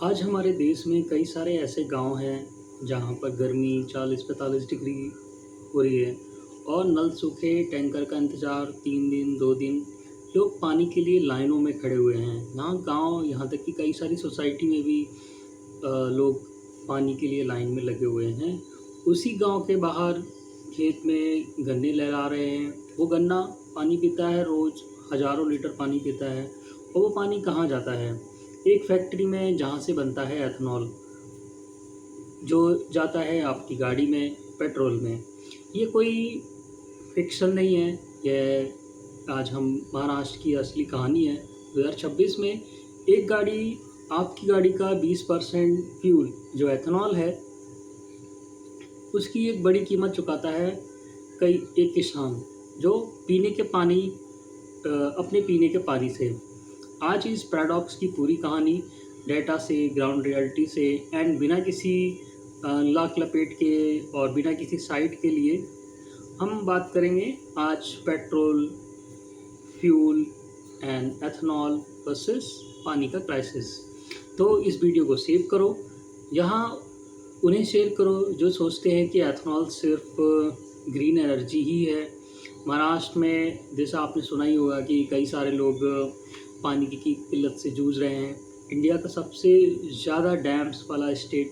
आज हमारे देश में कई सारे ऐसे गांव हैं जहां पर गर्मी 40-45 डिग्री हो रही है और नल सूखे, टैंकर का इंतज़ार 3 दिन 2 दिन, लोग पानी के लिए लाइनों में खड़े हुए हैं। यहाँ तक कि कई सारी सोसाइटी में भी लोग पानी के लिए लाइन में लगे हुए हैं। उसी गांव के बाहर खेत में गन्ने लहरा रहे हैं। वो गन्ना पानी पीता है, रोज़ हज़ारों लीटर पानी पीता है और वो पानी कहाँ जाता है? एक फैक्ट्री में, जहाँ से बनता है एथेनॉल, जो जाता है आपकी गाड़ी में, पेट्रोल में। ये कोई फ़िक्शन नहीं है, यह आज हम महाराष्ट्र की असली कहानी है। 2026 में एक गाड़ी आपकी गाड़ी का 20% फ्यूल जो एथेनॉल है, उसकी एक बड़ी कीमत चुकाता है एक किसान, जो पीने के पानी अपने पीने के पानी से। आज इस पैराडॉक्स की पूरी कहानी डेटा से, ग्राउंड रियलिटी से एंड बिना किसी लाक लपेट के और बिना किसी साइट के लिए हम बात करेंगे आज petrol, fuel and ethanol versus पानी का क्राइसिस। तो इस वीडियो को सेव करो, यहाँ उन्हें शेयर करो जो सोचते हैं कि एथेनॉल सिर्फ ग्रीन एनर्जी ही है। महाराष्ट्र में, जैसा आपने सुना ही होगा कि कई सारे लोग पानी की किल्लत से जूझ रहे हैं। इंडिया का सबसे ज़्यादा डैम्स वाला स्टेट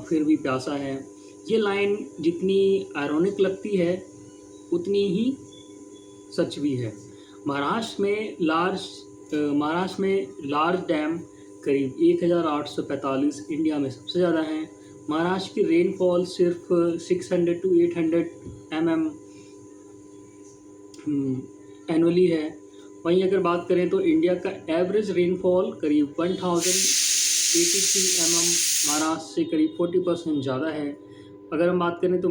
फिर भी प्यासा है। ये लाइन जितनी आयरॉनिक लगती है उतनी ही सच भी है। महाराष्ट्र में लार्ज डैम करीब 1845 इंडिया में सबसे ज़्यादा हैं। महाराष्ट्र की रेनफॉल सिर्फ 600 to 800 mm एनुअली है। वहीं अगर बात करें तो इंडिया का एवरेज रेनफॉल करीब 1083 mm महाराष्ट्र से करीब 40% ज़्यादा है। अगर हम बात करें तो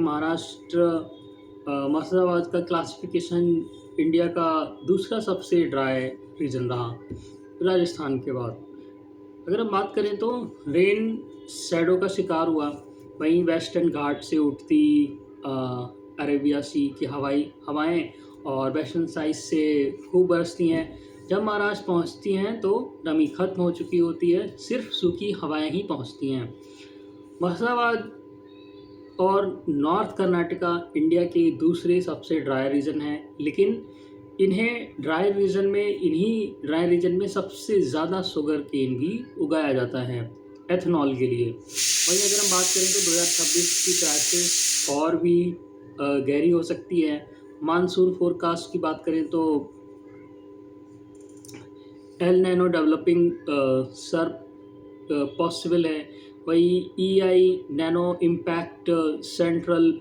मर्दाबाद का क्लासिफिकेशन इंडिया का दूसरा सबसे ड्राई रीजन रहा, राजस्थान के बाद। अगर हम बात करें तो रेन शैडो का शिकार हुआ। वहीं वेस्टर्न घाट से उठती अरेबिया सी की हवाएं और वेस्टर्न साइड से खूब बरसती हैं। जब महाराष्ट्र पहुंचती हैं तो नमी खत्म हो चुकी होती है, सिर्फ सूखी हवाएं ही पहुंचती हैं। मर्दाबाद और नॉर्थ कर्नाटका इंडिया के दूसरे सबसे ड्राई रीजन हैं, लेकिन इन्हीं ड्राई रीजन में सबसे ज़्यादा शुगर केन भी उगाया जाता है एथेनॉल के लिए। वहीं अगर हम बात करें तो 2026 की क्राइसिस और भी गहरी हो सकती है। मानसून फोरकास्ट की बात करें तो एल नैनो डेवलपिंग पॉसिबल है। वही EI nano impact central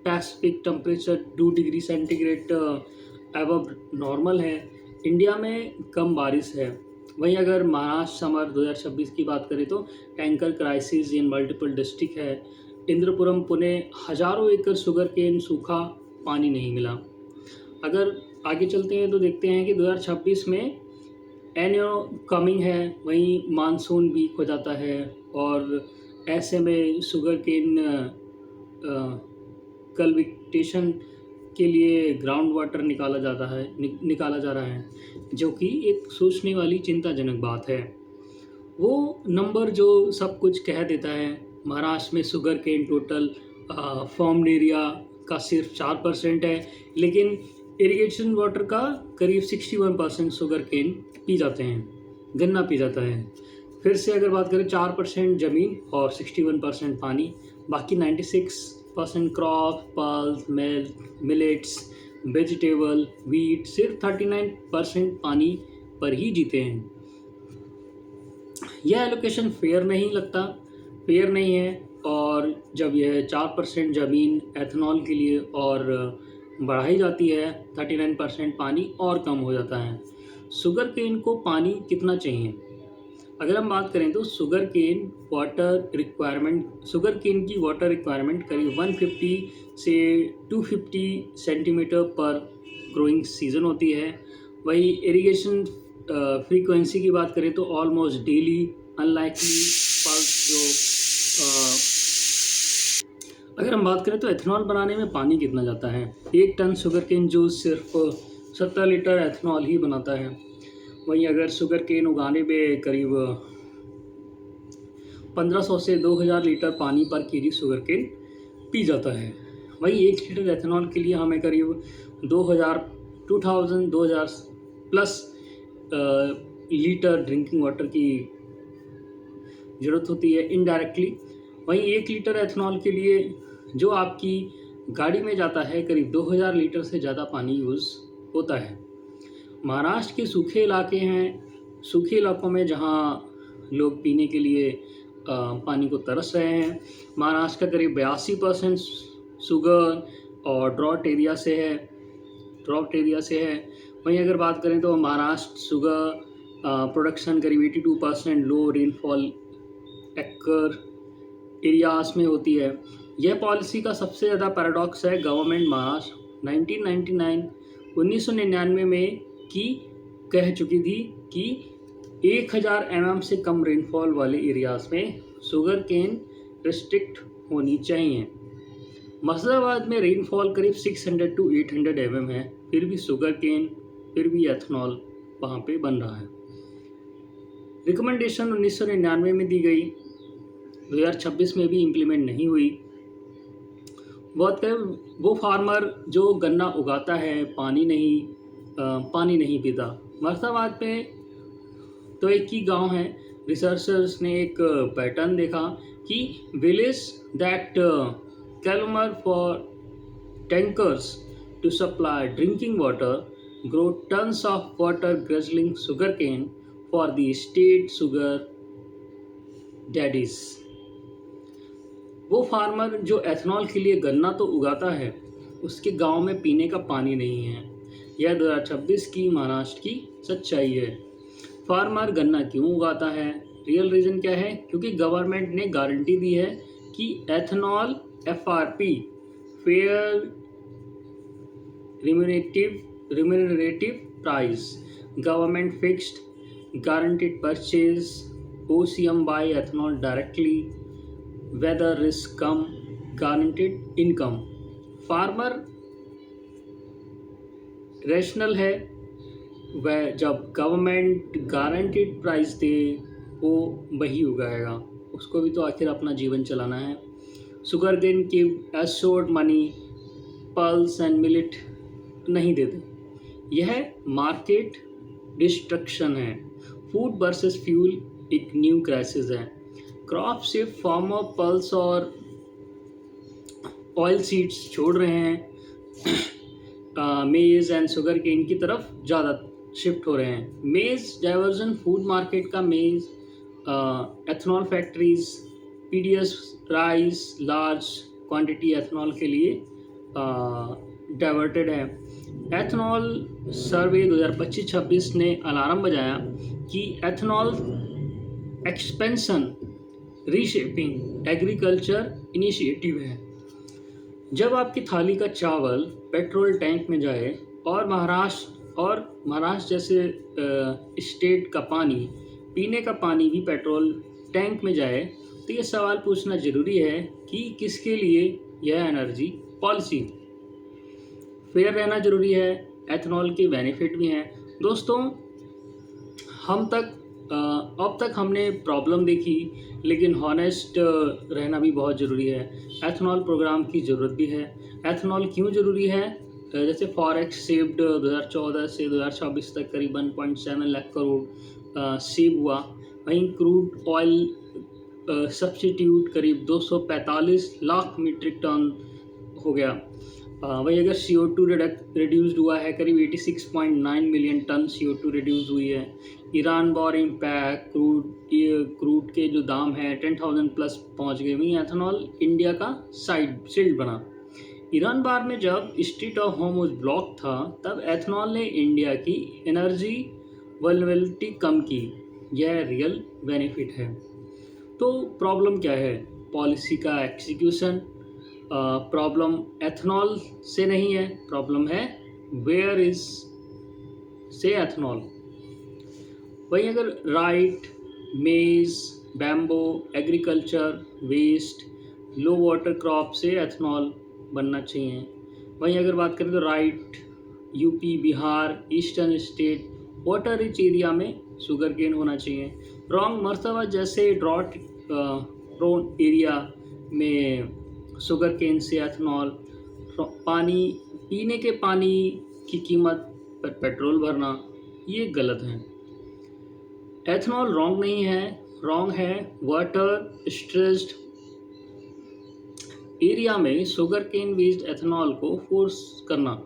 Pacific temperature 2 degree centigrade above normal है। इंडिया में कम बारिश है। वहीं अगर महाराष्ट्र समर 2026 की बात करें तो tanker crisis in multiple district है। इंद्रपुरम, पुणे, हज़ारों एकड़ शुगर केन सूखा, पानी नहीं मिला। अगर आगे चलते हैं तो देखते हैं कि 2026 में एनियो कमिंग है, वहीं मानसून वीक हो जाता है और ऐसे में शुगर केन कल्टिवेशन के लिए ग्राउंड वाटर निकाला जा रहा है, जो कि एक सोचने वाली चिंताजनक बात है। वो नंबर जो सब कुछ कह देता है। महाराष्ट्र में sugar cane total formed area का सिर्फ 4% है, लेकिन इरिगेशन वाटर का करीब 61% शुगर केन पी जाते हैं, गन्ना पी जाता है। फिर से अगर बात करें 4% ज़मीन और 61% पानी, बाकी 96% crop, pulse, millets, vegetable, wheat, सिर्फ 39% पानी पर ही जीते हैं। यह एलोकेशन फेयर नहीं है। और जब यह 4% ज़मीन एथेनॉल के लिए और बढ़ाई जाती है, 39% पानी और कम हो जाता है। शुगर केन को पानी कितना चाहिए? अगर हम बात करें तो शुगर केन की वाटर रिक्वायरमेंट करीब 150 से 250 सेंटीमीटर पर ग्रोइंग सीजन होती है। वही इरिगेशन फ्रीक्वेंसी की बात करें तो ऑलमोस्ट डेली, अनलाइकली पल्स अगर हम बात करें तो एथेनॉल बनाने में पानी कितना जाता है? 1 टन शुगर केन जूस सिर्फ 70 लीटर एथेनॉल ही बनाता है। वहीं अगर शुगर केन उगाने में करीब 1500 से 2000 लीटर पानी पर केजी शुगर केन पी जाता है। वहीं 1 लीटर एथेनॉल के लिए हमें करीब 2000 प्लस लीटर ड्रिंकिंग वाटर की ज़रूरत होती है इनडायरेक्टली। वहीं 1 लीटर एथेनॉल के लिए जो आपकी गाड़ी में जाता है करीब 2000 लीटर से ज़्यादा पानी यूज़ होता है। महाराष्ट्र के सूखे इलाके हैं, सूखे इलाकों में जहाँ लोग पीने के लिए पानी को तरस रहे हैं। महाराष्ट्र का करीब 82% शुगर और ड्रॉट एरिया से है। वहीं अगर बात करें तो महाराष्ट्र शुगर प्रोडक्शन करीब 82% लो रेनफॉल एक्कर एरियाज में होती है। यह पॉलिसी का सबसे ज़्यादा पैराडॉक्स है। गवर्नमेंट महाराष्ट्र 1999 में कह चुकी थी कि 1000 mm से कम रेनफॉल वाले एरियाज में शुगर केन रिस्ट्रिक्ट होनी चाहिए। मर्दाबाद में रेनफॉल करीब 600 to 800 mm है, फिर भी एथेनॉल वहाँ पे बन रहा है। रिकमेंडेशन 1999 में दी गई, 2026 में भी इम्प्लीमेंट नहीं हुई। वो फार्मर जो गन्ना उगाता है पानी नहीं पीता। मर्दाबाद में तो एक ही गांव है। रिसर्चर्स ने एक पैटर्न देखा कि village that clamour for tankers to supply drinking water grow tons of water guzzling sugar cane for the state sugar daddies. वो फार्मर जो एथेनॉल के लिए गन्ना तो उगाता है, उसके गांव में पीने का पानी नहीं है। यह 2026 की महाराष्ट्र की सच्चाई है। फार्मर गन्ना क्यों उगाता है? रियल रीज़न क्या है? क्योंकि गवर्नमेंट ने गारंटी दी है कि ethanol FRP fair remunerative price, government fixed guaranteed purchase, OCM buy ethanol directly, weather risk कम, गारंटीड इनकम। फार्मर रैशनल है, वह जब गवर्नमेंट गारंटीड प्राइस दे वो वही उगाएगा, उसको भी तो आखिर अपना जीवन चलाना है। शुगर केन की assured money, pulse and millet नहीं देते। यह मार्केट डिस्ट्रक्शन है। फूड वर्सेस फ्यूल एक न्यू क्राइसिस है। क्रॉप सिर्फ फार्मर पल्स और ऑयल सीड्स छोड़ रहे हैं, मेज एंड शुगर केन की तरफ ज़्यादा शिफ्ट हो रहे हैं। मेज डाइवर्जन फूड मार्केट का मेज, ethanol factories, PDS rice large quantity ethanol के लिए डाइवर्टेड है। एथेनॉल सर्वे 2025-26 ने अलार्म बजाया कि ethanol expansion reshaping agriculture initiative है। जब आपकी थाली का चावल पेट्रोल टैंक में जाए और महाराष्ट्र जैसे स्टेट का पानी, पीने का पानी भी पेट्रोल टैंक में जाए, तो ये सवाल पूछना ज़रूरी है कि किसके लिए यह एनर्जी पॉलिसी। फेयर रहना ज़रूरी है। एथेनॉल के बेनिफिट भी हैं। दोस्तों, अब तक हमने प्रॉब्लम देखी, लेकिन हॉनेस्ट रहना भी बहुत ज़रूरी है। एथेनॉल प्रोग्राम की ज़रूरत भी है। एथेनॉल क्यों ज़रूरी है? जैसे फॉरेक्स सेव्ड 2014 से 2024 तक करीब 1.7 लाख करोड़ सेव हुआ। वहीं क्रूड ऑयल सब्सिट्यूट करीब 245 लाख मीट्रिक टन हो गया। वही अगर CO2 रिड्यूस्ड हुआ है, करीब 86.9 मिलियन टन CO2 रिड्यूस हुई है। ईरान वॉर इम्पैक्ट, क्रूड के जो दाम है 10,000 प्लस पहुंच गए। वहीं एथेनॉल इंडिया का शील्ड बना। ईरान वार में जब स्ट्रीट ऑफ होर्मुज ब्लॉक था, तब एथेनॉल ने इंडिया की एनर्जी वल्नरेबिलिटी कम की। यह रियल बेनिफिट है। तो प्रॉब्लम क्या है? पॉलिसी का एक्सिक्यूशन। प्रॉब्लम एथेनॉल से नहीं है, प्रॉब्लम है वेयर इज से एथेनॉल। वहीं अगर राइट, मेज, बैम्बो, एग्रीकल्चर वेस्ट, लो वाटर क्रॉप से एथेनॉल बनना चाहिए। वहीं अगर बात करें तो right, UP, Bihar, eastern state, water rich area में शुगर केन होना चाहिए। रॉन्ग मर्तबा जैसे ड्रॉट प्रोन एरिया में शुगर केन से एथनॉल, पानी पीने के पानी की कीमत पर पेट्रोल भरना, ये गलत है। एथनॉल रॉन्ग नहीं है, रॉन्ग है वाटर स्ट्रेस्ड एरिया में शुगर केन बेस्ड एथनॉल को फोर्स करना,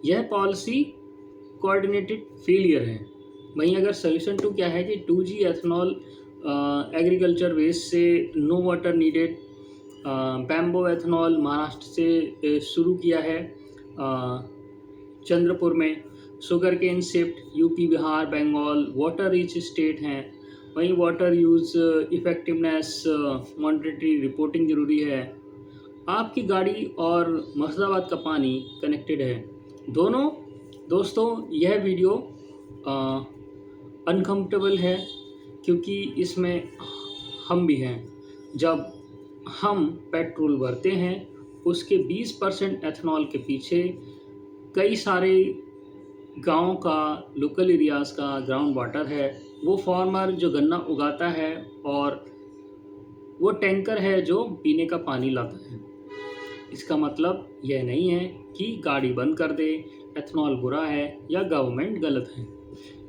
यह पॉलिसी कोऑर्डिनेटेड फेलियर है। वहीं अगर सोल्यूशन टू क्या है कि 2G एथनॉल एग्रीकल्चर वेस्ट से no water needed, bamboo ethanol Maharashtra से शुरू किया है चंद्रपुर में, sugar cane shift UP Bihar Bengal water rich state हैं। वहीं water use effectiveness monetary reporting ज़रूरी है। आपकी गाड़ी और मुर्शिदाबाद का पानी कनेक्टेड है। दोनों दोस्तों यह वीडियो अनकम्फर्टेबल है क्योंकि इसमें हम भी हैं। जब हम पेट्रोल भरते हैं उसके 20% एथनॉल के पीछे कई सारे गांव का, लोकल एरियाज़ का ग्राउंड वाटर है। वो फार्मर जो गन्ना उगाता है और वो टैंकर है जो पीने का पानी लाता है। इसका मतलब यह नहीं है कि गाड़ी बंद कर दे, एथनॉल बुरा है या गवर्नमेंट गलत है।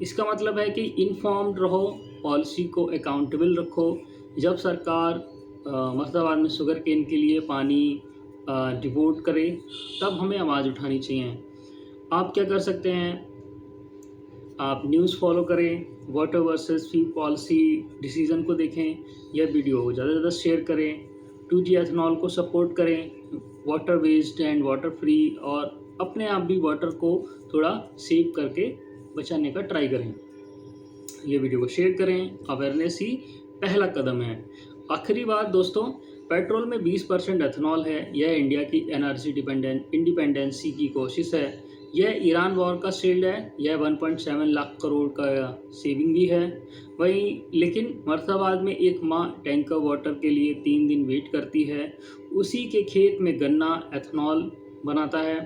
इसका मतलब है कि इन्फॉर्म्ड रहो, पॉलिसी को अकाउंटेबल रखो। जब सरकार मुर्शिदाबाद में शुगर केन के लिए पानी डिवोट करे तब हमें आवाज़ उठानी चाहिए। आप क्या कर सकते हैं, आप न्यूज़ फॉलो करें, water versus fuel policy decision को देखें, यह वीडियो ज़्यादा से ज़्यादा शेयर करें, 2G एथनॉल को सपोर्ट करें, water waste and water free, और अपने आप भी वाटर को थोड़ा सेव करके बचाने का ट्राई करें। ये वीडियो को शेयर करें, अवेयरनेस ही पहला कदम है। आखिरी बात दोस्तों, पेट्रोल में 20% एथनॉल है, यह इंडिया की एनर्जी इंडिपेंडेंसी की कोशिश है। यह ईरान वॉर का शील्ड है, यह 1.7 लाख करोड़ का सेविंग भी है। वहीं लेकिन मुर्शिदाबाद में एक माँ टैंकर वाटर के लिए 3 दिन वेट करती है, उसी के खेत में गन्ना एथनॉल बनाता है,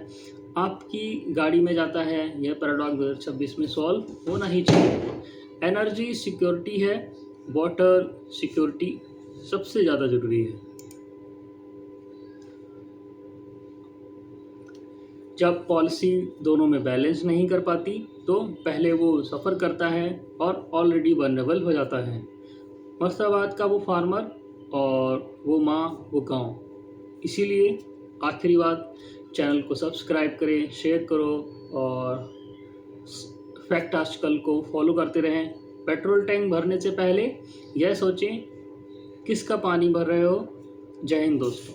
आपकी गाड़ी में जाता है। यह पैराडॉक्स 2026 में सॉल्व होना ही चाहिए। एनर्जी सिक्योरिटी है, वाटर सिक्योरिटी सबसे ज़्यादा ज़रूरी है। जब पॉलिसी दोनों में बैलेंस नहीं कर पाती तो पहले वो सफ़र करता है और ऑलरेडी वल्नरेबल हो जाता है। मुर्शिदाबाद का वो फार्मर और वो माँ, वो गांव। इसीलिए आखिरी बात, चैनल को सब्सक्राइब करें, शेयर करो और फैक्ट आजकल को फॉलो करते रहें। पेट्रोल टैंक भरने से पहले यह सोचें किसका पानी भर रहे हो। जय हिंद दोस्तों।